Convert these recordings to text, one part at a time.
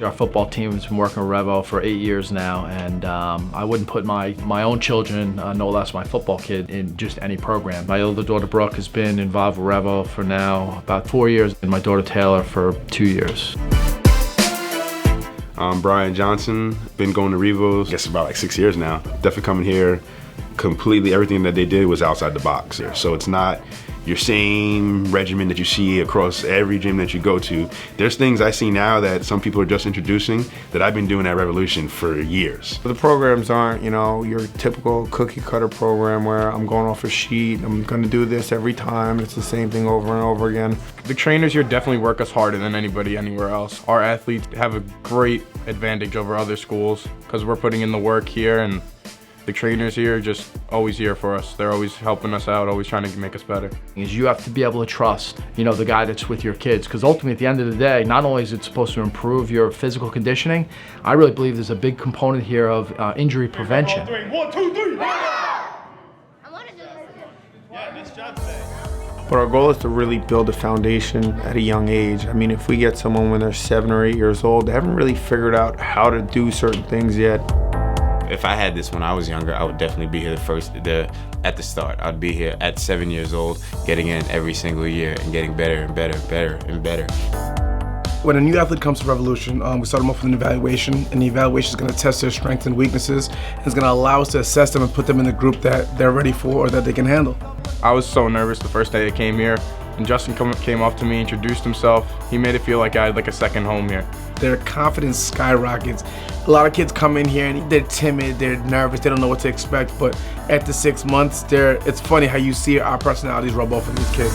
Our football team has been working with Revo for 8 years now, and I wouldn't put my own children, no less my football kid, in just any program. My older daughter Brooke has been involved with Revo for now about 4 years, and my daughter Taylor for 2 years. Brian Johnson, been going to Revo, I guess about like 6 years now. Definitely coming here, completely everything that they did was outside the box here. So it's not your same regimen that you see across every gym that you go to. There's things I see now that some people are just introducing that I've been doing at Revolution for years. The programs aren't, your typical cookie cutter program where I'm going off a sheet, I'm gonna do this every time, it's the same thing over and over again. The trainers here definitely work us harder than anybody anywhere else. Our athletes have a great advantage over other schools because we're putting in the work here, and the trainers here are just always here for us. They're always helping us out, always trying to make us better. You have to be able to trust, the guy that's with your kids, because ultimately at the end of the day, not only is it supposed to improve your physical conditioning, I really believe there's a big component here of injury prevention. 1, 2, 3. But our goal is to really build a foundation at a young age. I mean, if we get someone when they're 7 or 8 years old, they haven't really figured out how to do certain things yet. If I had this when I was younger, I would definitely be here at the start. I'd be here at 7 years old, getting in every single year and getting better and better, better and better. When a new athlete comes to Revolution, we start them off with an evaluation, and the evaluation is going to test their strengths and weaknesses, and it's going to allow us to assess them and put them in the group that they're ready for or that they can handle. I was so nervous the first day I came here, and Justin came up to me, introduced himself. He made it feel like I had like a second home here. Their confidence skyrockets. A lot of kids come in here and they're timid, they're nervous, they don't know what to expect, but after 6 months, it's funny how you see our personalities rub off on these kids.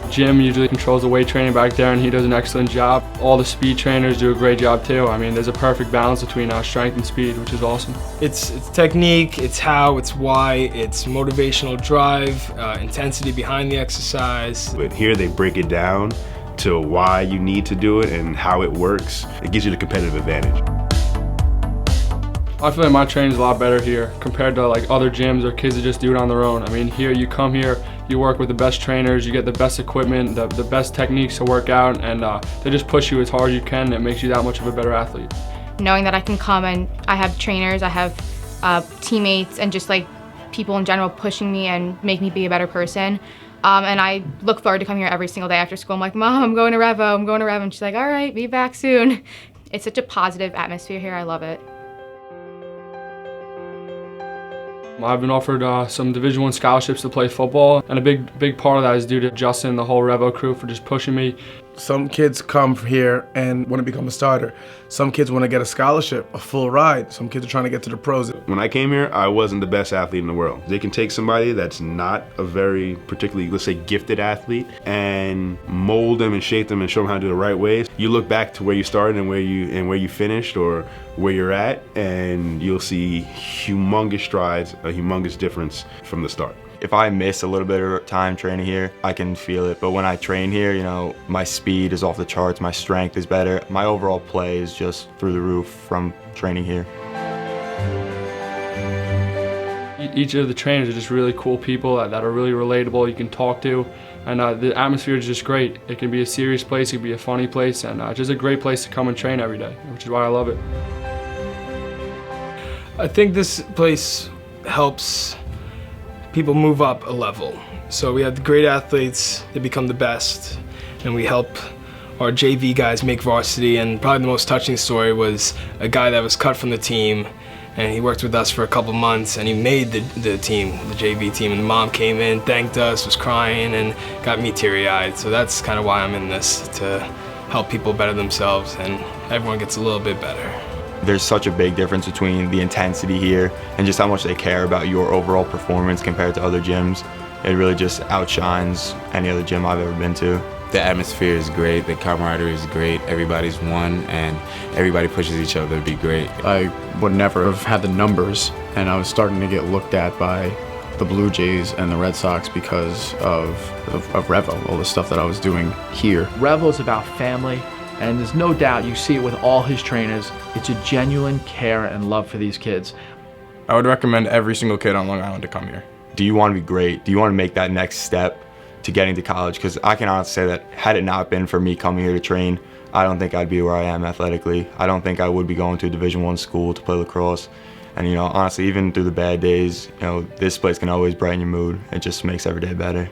Jim usually controls the weight training back there, and he does an excellent job. All the speed trainers do a great job too. I mean, there's a perfect balance between strength and speed, which is awesome. It's technique, it's how, it's why, it's motivational drive, intensity behind the exercise. But here they break it down to why you need to do it and how it works. It gives you the competitive advantage. I feel like my training is a lot better here compared to like other gyms or kids that just do it on their own. I mean, here you come here, you work with the best trainers, you get the best equipment, the best techniques to work out, and they just push you as hard as you can, and it makes you that much of a better athlete. Knowing that I can come and I have trainers, I have teammates, and just like people in general pushing me and make me be a better person. And I look forward to coming here every single day after school. I'm like, Mom, I'm going to Revo, I'm going to Revo. And she's like, all right, be back soon. It's such a positive atmosphere here, I love it. I've been offered some Division I scholarships to play football, and a big part of that is due to Justin and the whole Revo crew for just pushing me. Some kids come here and want to become a starter. Some kids want to get a scholarship, a full ride. Some kids are trying to get to the pros. When I came here, I wasn't the best athlete in the world. They can take somebody that's not a very particularly, let's say, gifted athlete and mold them and shape them and show them how to do it the right ways. You look back to where you started and where you finished or where you're at, and you'll see humongous strides, a humongous difference from the start. If I miss a little bit of time training here, I can feel it. But when I train here, my speed is off the charts, my strength is better. My overall play is just through the roof from training here. Each of the trainers are just really cool people that are really relatable, you can talk to. And the atmosphere is just great. It can be a serious place, it can be a funny place, and just a great place to come and train every day, which is why I love it. I think this place helps people move up a level. So we have the great athletes, they become the best, and we help our JV guys make varsity. And probably the most touching story was a guy that was cut from the team, and he worked with us for a couple months, and he made the team, the JV team, and the mom came in, thanked us, was crying, and got me teary-eyed. So that's kind of why I'm in this, to help people better themselves, and everyone gets a little bit better. There's such a big difference between the intensity here and just how much they care about your overall performance compared to other gyms. It really just outshines any other gym I've ever been to. The atmosphere is great, the camaraderie is great, everybody's one, and everybody pushes each other to be great. I would never have had the numbers, and I was starting to get looked at by the Blue Jays and the Red Sox because of Revo, all the stuff that I was doing here. Revo is about family, and there's no doubt you see it with all his trainers. It's a genuine care and love for these kids. I would recommend every single kid on Long Island to come here. do you want to be great? Do you want to make that next step to getting to college? Because I can honestly say that had it not been for me coming here to train, I don't think I'd be where I am athletically. I don't think I would be going to a Division I school to play lacrosse. And, you know, honestly, even through the bad days, you know, this place can always brighten your mood. It just makes every day better.